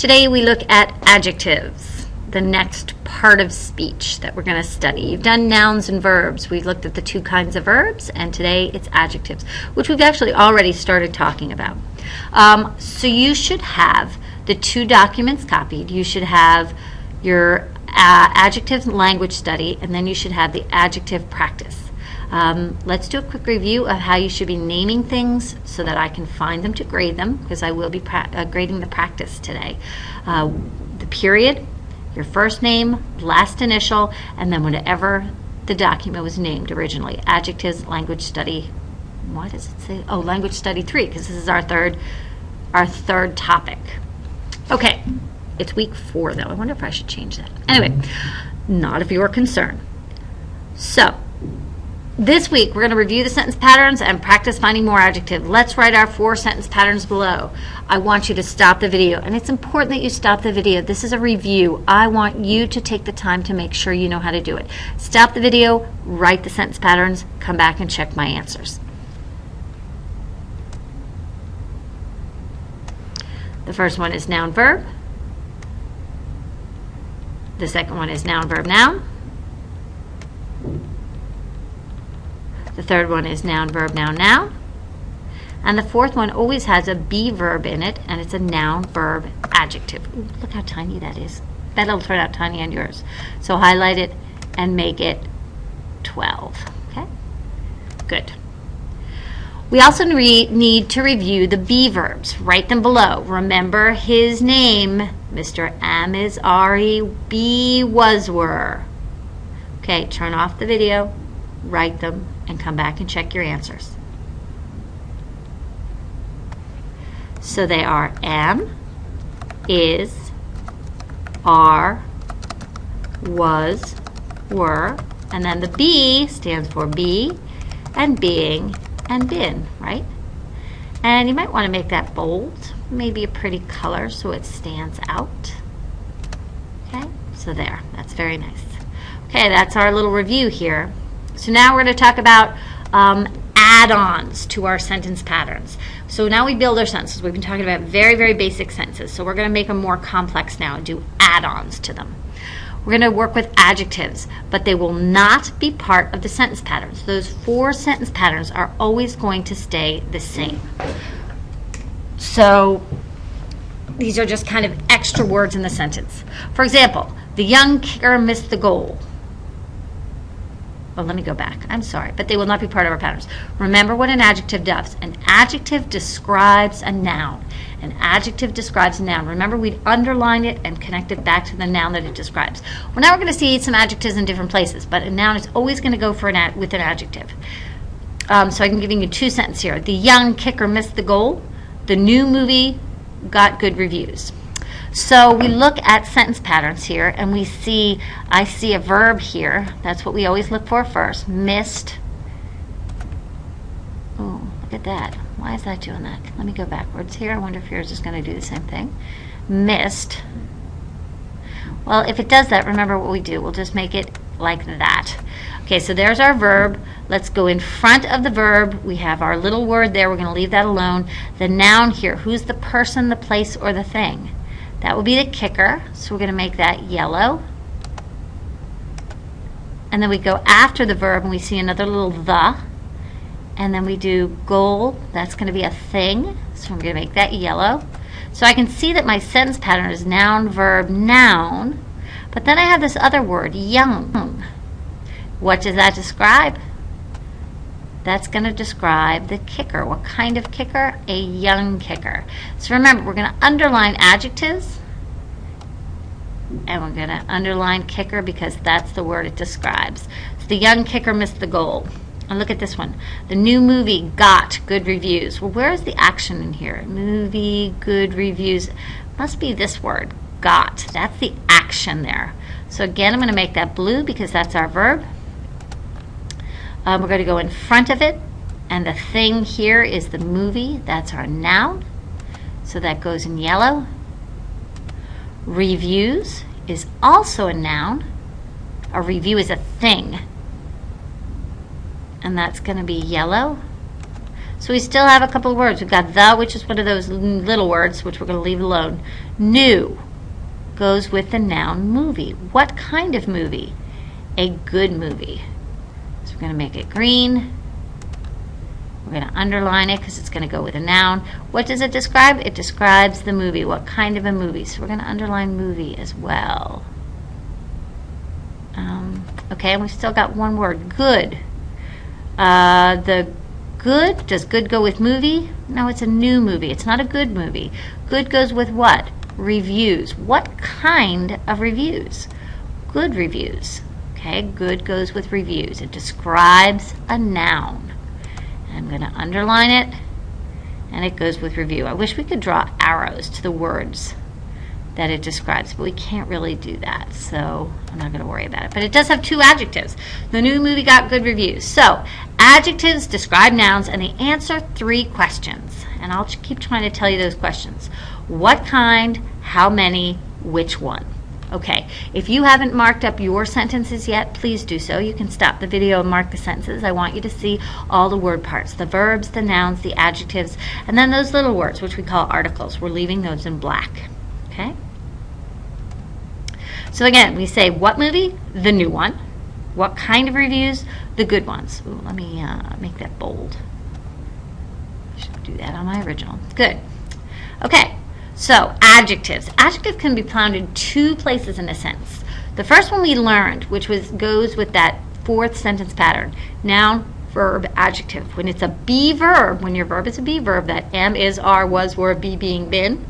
Today we look at adjectives, the next part of speech that we're going to study. You've done nouns and verbs. We've looked at the two kinds of verbs, and today it's adjectives, which we've actually already started talking about. So you should have the two documents copied. You should have your adjective language study, and then you should have the adjective practice. Let's do a quick review of how you should be naming things so that I can find them to grade them, because I will be grading the practice today. The period, your first name, last initial, and then whatever the document was named originally. Adjectives, language study. Why does it say? Oh, language study 3, because this is our third topic. Okay, it's week 4 though. I wonder if I should change that. Anyway, not if you are concerned. So, this week, we're going to review the sentence patterns and practice finding more adjectives. Let's write our 4 sentence patterns below. I want you to stop the video, and it's important that you stop the video. This is a review. I want you to take the time to make sure you know how to do it. Stop the video, write the sentence patterns, come back and check my answers. The first one is noun, verb. The second one is noun, verb, noun. The third one is noun, verb, noun, noun. And the fourth one always has a be verb in it, and it's a noun, verb, adjective. Ooh, look how tiny that is. That'll turn out tiny on yours. So highlight it and make it 12. Okay? Good. We also need to review the be verbs. Write them below. Remember his name, Mr. Am, is, are, be, was, were. Okay, turn off the video, write them, and come back and check your answers. So they are am, is, are, was, were, and then the be stands for be and being and been, right? And you might want to make that bold, maybe a pretty color so it stands out. Okay, so there, that's very nice. Okay, that's our little review here. So now we're going to talk about add-ons to our sentence patterns. So now we build our sentences. We've been talking about very, very basic sentences. So we're going to make them more complex now and do add-ons to them. We're going to work with adjectives, but they will not be part of the sentence patterns. Those 4 sentence patterns are always going to stay the same. So these are just kind of extra words in the sentence. For example, the young kicker missed the goal. Oh, let me go back. I'm sorry, but they will not be part of our patterns. Remember what an adjective does. An adjective describes a noun. An adjective describes a noun. Remember, we'd underline it and connect it back to the noun that it describes. Well, now we're going to see some adjectives in different places, but a noun is always going to go for with an adjective. So I'm giving you 2 sentences here. The young kicker missed the goal. The new movie got good reviews. So we look at sentence patterns here, and I see a verb here. That's what we always look for first. Missed. Oh, look at that. Why is that doing that? Let me go backwards here. I wonder if yours is going to do the same thing. Missed. Well, if it does that, remember what we do. We'll just make it like that. Okay, so there's our verb. Let's go in front of the verb. We have our little word there. We're going to leave that alone. The noun here. Who's the person, the place, or the thing? That will be the kicker, so we're going to make that yellow. And then we go after the verb and we see another little the. And then we do goal, that's going to be a thing, so I'm going to make that yellow. So I can see that my sentence pattern is noun, verb, noun. But then I have this other word, young. What does that describe? That's going to describe the kicker. What kind of kicker? A young kicker. So remember, we're going to underline adjectives, and we're going to underline kicker because that's the word it describes. So the young kicker missed the goal. And look at this one. The new movie got good reviews. Well, where is the action in here? Movie, good reviews. Must be this word, got. That's the action there. So again, I'm going to make that blue because that's our verb. We're going to go in front of it, and the thing here is the movie. That's our noun, so that goes in yellow. Reviews is also a noun. A review is a thing, and that's going to be yellow. So we still have a couple of words. We've got the, which is one of those little words, which we're going to leave alone. New goes with the noun movie. What kind of movie? A good movie. So we're going to make it green. We're going to underline it because it's going to go with a noun. What does it describe? It describes the movie. What kind of a movie? So we're going to underline movie as well. Okay, and we've still got one word, good. The good, does good go with movie? No, it's a new movie. It's not a good movie. Good goes with what? Reviews. What kind of reviews? Good reviews. Okay, good goes with reviews. It describes a noun. I'm going to underline it, and it goes with review. I wish we could draw arrows to the words that it describes, but we can't really do that, so I'm not going to worry about it. But it does have two adjectives. The new movie got good reviews. So adjectives describe nouns, and they answer 3 questions. And I'll keep trying to tell you those questions. What kind, how many, which one? Okay, if you haven't marked up your sentences yet, please do so. You can stop the video and mark the sentences. I want you to see all the word parts, the verbs, the nouns, the adjectives, and then those little words, which we call articles. We're leaving those in black. Okay? So again, we say what movie? The new one. What kind of reviews? The good ones. Ooh, let me make that bold. I should do that on my original. Good. Okay, so adjectives. Adjective can be found in 2 places in a sentence. The first one we learned, which goes with that 4th sentence pattern, noun, verb, adjective. When it's a be verb, when your verb is a be verb, that am, is, are, was, were, be, being, been,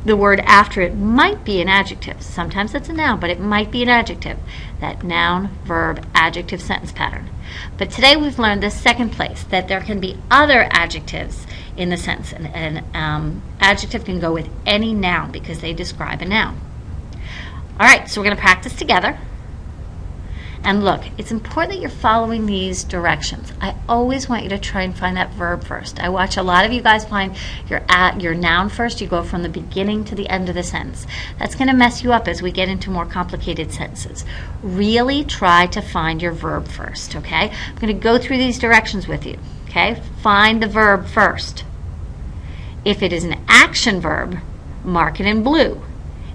the word after it might be an adjective. Sometimes it's a noun, but it might be an adjective. That noun, verb, adjective sentence pattern. But today we've learned the second place, that there can be other adjectives in the sentence. An adjective can go with any noun because they describe a noun. All right, so we're going to practice together. And look, it's important that you're following these directions. I always want you to try and find that verb first. I watch a lot of you guys find your noun first. You go from the beginning to the end of the sentence. That's going to mess you up as we get into more complicated sentences. Really try to find your verb first, okay? I'm going to go through these directions with you, okay? Find the verb first. If it is an action verb, mark it in blue.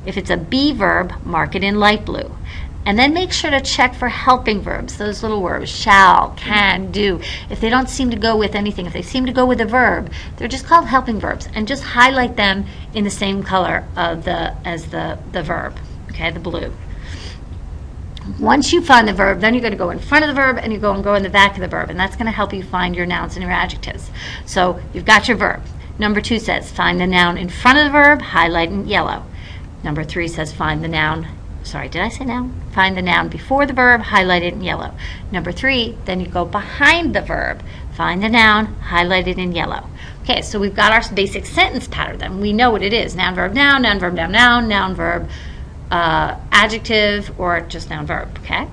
If it's a be verb, mark it in light blue. And then make sure to check for helping verbs, those little words, shall, can, do. If they don't seem to go with anything, if they seem to go with a verb, they're just called helping verbs. And just highlight them in the same color as the verb, okay, the blue. Once you find the verb, then you're going to go in front of the verb and you go in the back of the verb. And that's going to help you find your nouns and your adjectives. So you've got your verb. Number 2 says find the noun in front of the verb, highlight in yellow. Number 3 says find the noun. Sorry, did I say noun? Find the noun before the verb, highlight it in yellow. Number 3, then you go behind the verb. Find the noun, highlight it in yellow. Okay, so we've got our basic sentence pattern then. We know what it is. Noun, verb, noun, noun, verb, noun, noun, noun, verb, adjective, or just noun, verb, okay?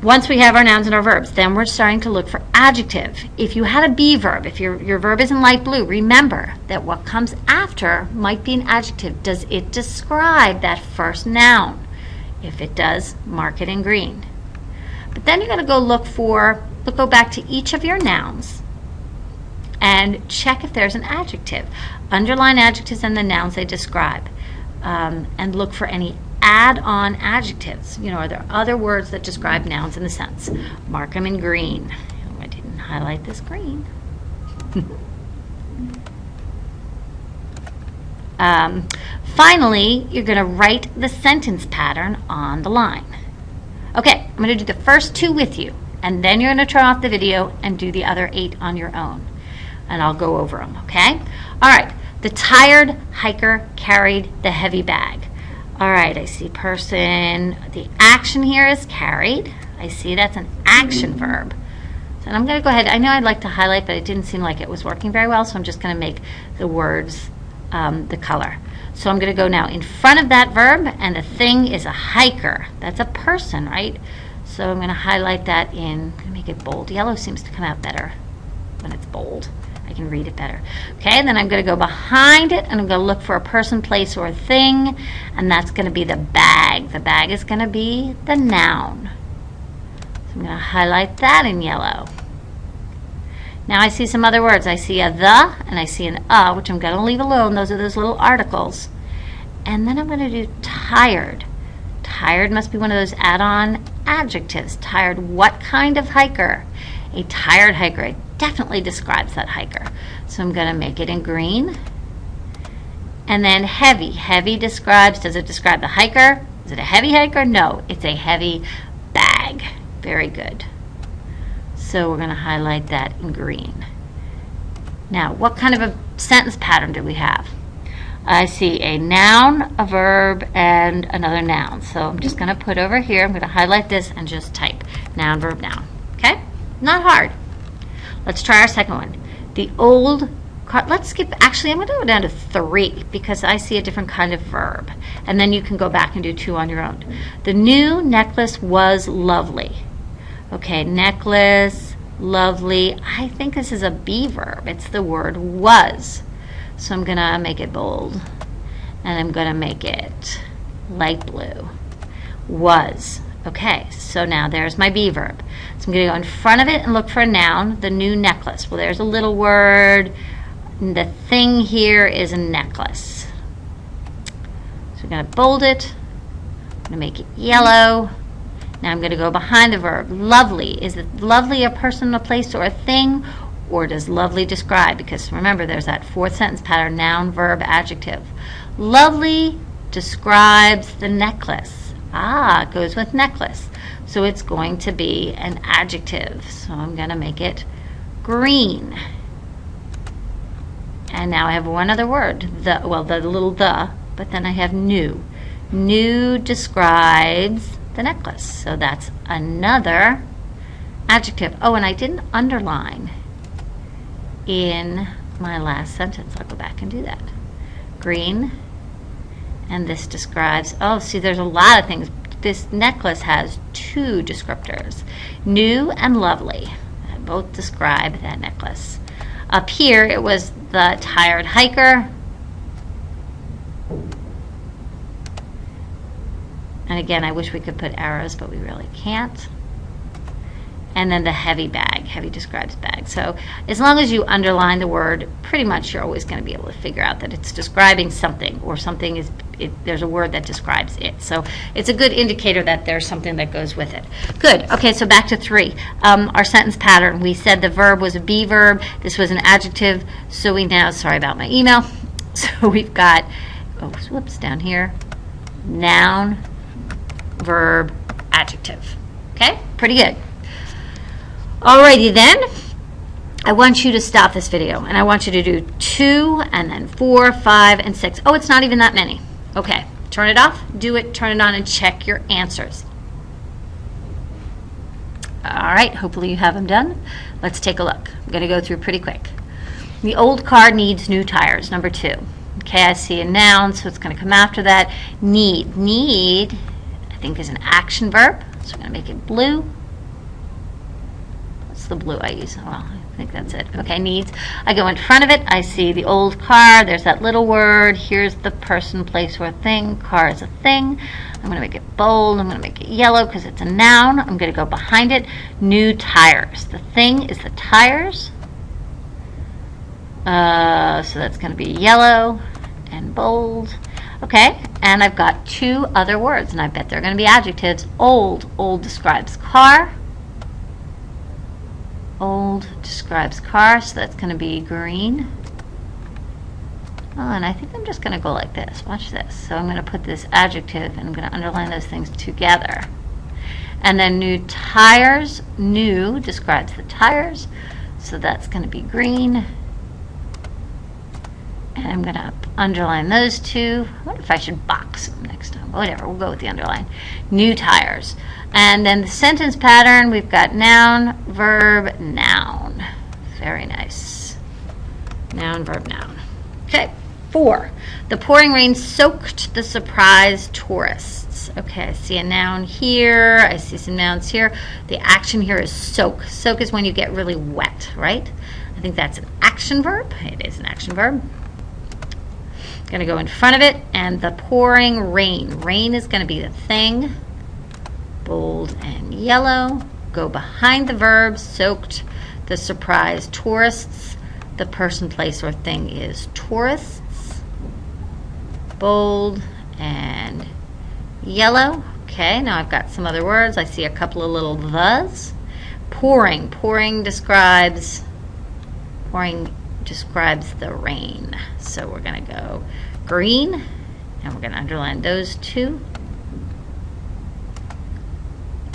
Once we have our nouns and our verbs, then we're starting to look for adjective. If you had a be verb, if your verb is in light blue, remember that what comes after might be an adjective. Does it describe that first noun? If it does, mark it in green. But then you're going to go back to each of your nouns and check if there's an adjective. Underline adjectives and the nouns they describe, and look for any add-on adjectives. You know, are there other words that describe nouns in the sentence? Mark them in green. Oh, I didn't highlight this green. Finally, you're going to write the sentence pattern on the line. Okay, I'm going to do the first 2 with you, and then you're going to turn off the video and do the other 8 on your own. And I'll go over them, okay? All right, the tired hiker carried the heavy bag. All right, I see person. The action here is carried. I see that's an action verb. So I'm going to go ahead. I know I'd like to highlight, but it didn't seem like it was working very well, so I'm just going to make the words the color. So I'm going to go now in front of that verb, and the thing is a hiker. That's a person, right? So I'm going to highlight that I'm going to make it bold. Yellow seems to come out better when it's bold. I can read it better. Okay, and then I'm going to go behind it, and I'm going to look for a person, place, or thing, and that's going to be the bag. The bag is going to be the noun. So I'm going to highlight that in yellow. Now I see some other words. I see a the and I see an which I'm going to leave alone. Those are those little articles. And then I'm going to do tired. Tired must be one of those add-on adjectives. Tired, what kind of hiker? A tired hiker. It definitely describes that hiker. So I'm going to make it in green. And then heavy. Heavy describes, does it describe the hiker? Is it a heavy hiker? No, it's a heavy bag. Very good. So we're going to highlight that in green. Now, what kind of a sentence pattern do we have? I see a noun, a verb, and another noun. So I'm just going to put over here, I'm going to highlight this and just type noun, verb, noun. Okay? Not hard. Let's try our second one. The old car, let's skip, actually I'm going to go down to 3 because I see a different kind of verb. And then you can go back and do 2 on your own. The new necklace was lovely. Okay, necklace, lovely. I think this is a be verb. It's the word was. So I'm going to make it bold, and I'm going to make it light blue. Was. Okay, so now there's my be verb. So I'm going to go in front of it and look for a noun, the new necklace. Well, there's a little word. The thing here is a necklace. So we're going to bold it. I'm going to make it yellow. Now I'm going to go behind the verb. Lovely. Is it lovely a person, a place, or a thing? Or does lovely describe? Because remember, there's that 4th sentence pattern, noun, verb, adjective. Lovely describes the necklace. It goes with necklace. So it's going to be an adjective. So I'm going to make it green. And now I have one other word, the little the, but then I have new. New describes the necklace. So that's another adjective. Oh, and I didn't underline in my last sentence. I'll go back and do that. Green, and this describes, see, there's a lot of things. This necklace has 2 descriptors, new and lovely, that both describe that necklace. Up here, it was the tired hiker, and again, I wish we could put arrows, but we really can't. And then the heavy bag. Heavy describes bag. So as long as you underline the word, pretty much you're always going to be able to figure out that it's describing something, or something is, there's a word that describes it. So it's a good indicator that there's something that goes with it. Good. Okay, so back to 3. Our sentence pattern. We said the verb was a be verb. This was an adjective. So we now, sorry about my email. So we've got, down here, noun, verb, adjective. Okay, pretty good. Alrighty then, I want you to stop this video, and I want you to do 2, and then 4, 5, and 6. Oh, it's not even that many. Okay, turn it off, do it, turn it on, and check your answers. Alright, hopefully you have them done. Let's take a look. I'm going to go through pretty quick. The old car needs new tires, number 2. Okay, I see a noun, so it's going to come after that. Need. Need, I think, is an action verb, so I'm going to make it blue. The blue I use. Well, I think that's it. Okay, needs. I go in front of it. I see the old car. There's that little word. Here's the person, place, or thing. Car is a thing. I'm going to make it bold. I'm going to make it yellow because it's a noun. I'm going to go behind it. New tires. The thing is the tires. So that's going to be yellow and bold. Okay, and I've got 2 other words, and I bet they're going to be adjectives. Old. Old describes car. Old describes car, so that's going to be green. And I think I'm just going to go like this. Watch this. So I'm going to put this adjective, and I'm going to underline those things together. And then new tires. New describes the tires, so that's going to be green. And I'm going to underline those 2. I wonder if I should box them next time. Whatever, we'll go with the underline. New tires. And then the sentence pattern, we've got noun, verb, noun. Very nice. Noun, verb, noun. Okay, 4. The pouring rain soaked the surprised tourists. Okay, I see a noun here. I see some nouns here. The action here is soak. Soak is when you get really wet, right? I think that's an action verb. It is an action verb. Going to go in front of it, and the pouring rain. Rain is going to be the thing. Bold and yellow. Go behind the verb, soaked. the surprise. Tourists, the person, place, or thing is tourists. Bold and yellow. Okay, now I've got some other words. I see a couple of little thes. Pouring. Pouring describes the rain. So we're going to go green, and we're going to underline those two.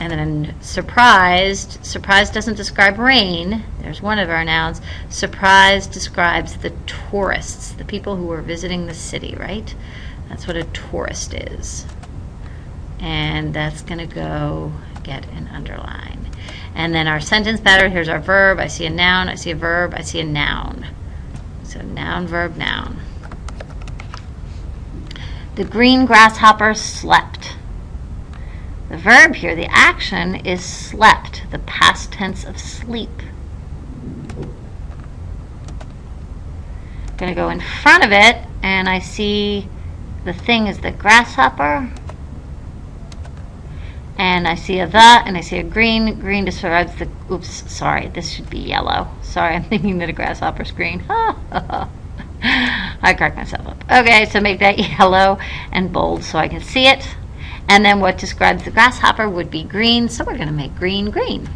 And then surprised. Surprised doesn't describe rain. There's one of our nouns. Surprised describes the tourists, the people who are visiting the city, right? That's what a tourist is. And that's going to go get an underline. And then our sentence pattern, here's our verb. I see a noun, I see a verb, I see a noun. So noun, verb, noun. The green grasshopper slept. The verb here, the action, is slept, the past tense of sleep. I'm going to go in front of it, and I see the thing is the grasshopper. And I see a the, and I see a green. Green describes the, oops, sorry, this should be yellow. Sorry, I'm thinking that a grasshopper's green. I cracked myself up. Okay, so make that yellow and bold so I can see it. And then what describes the grasshopper would be green, so we're going to make green, green.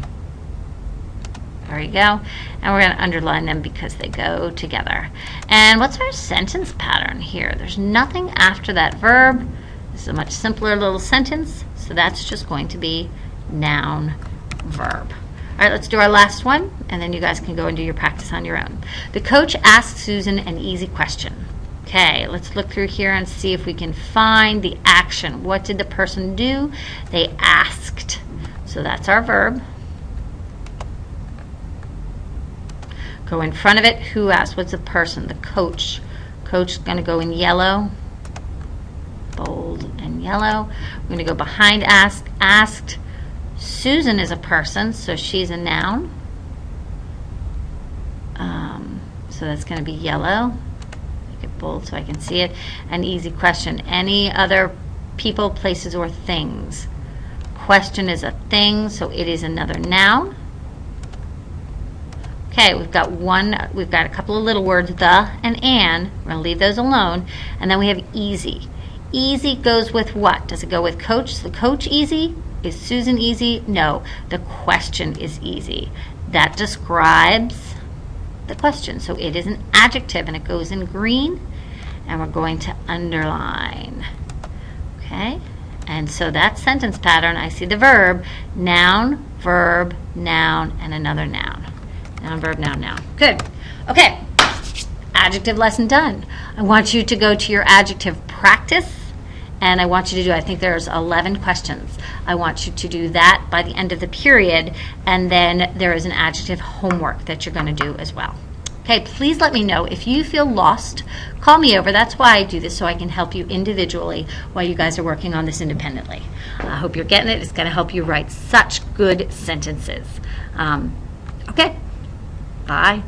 There we go. And we're going to underline them because they go together. And what's our sentence pattern here? There's nothing after that verb. This is a much simpler little sentence, so that's just going to be noun, verb. All right, let's do our last one, and then you guys can go and do your practice on your own. The coach asked Susan an easy question. Okay, let's look through here and see if we can find the action. What did the person do? They asked. So that's our verb. Go in front of it. Who asked? What's the person? The coach. Coach is going to go in yellow. Bold and yellow. We're going to go behind asked. Asked. Susan is a person, so she's a noun. So that's going to be yellow. Bold so I can see it. An easy question. Any other people, places, or things? Question is a thing, so it is another noun. Okay, we've got a couple of little words, the and an. We're going to leave those alone. And then we have easy. Easy goes with what? Does it go with coach? Is the coach easy? Is Susan easy? No, the question is easy. That describes the question. So it is an adjective, and it goes in green, and we're going to underline. Okay, and so that sentence pattern, I see the verb, noun, verb, noun, and another noun. Noun, verb, noun, noun. Good. Okay, adjective lesson done. I want you to go to your adjective practice, and I want you to do, I think there's 11 questions. I want you to do that by the end of the period, and then there is an adjective homework that you're going to do as well. Okay, please let me know if you feel lost. Call me over. That's why I do this, so I can help you individually while you guys are working on this independently. I hope you're getting it. It's going to help you write such good sentences. Okay, bye.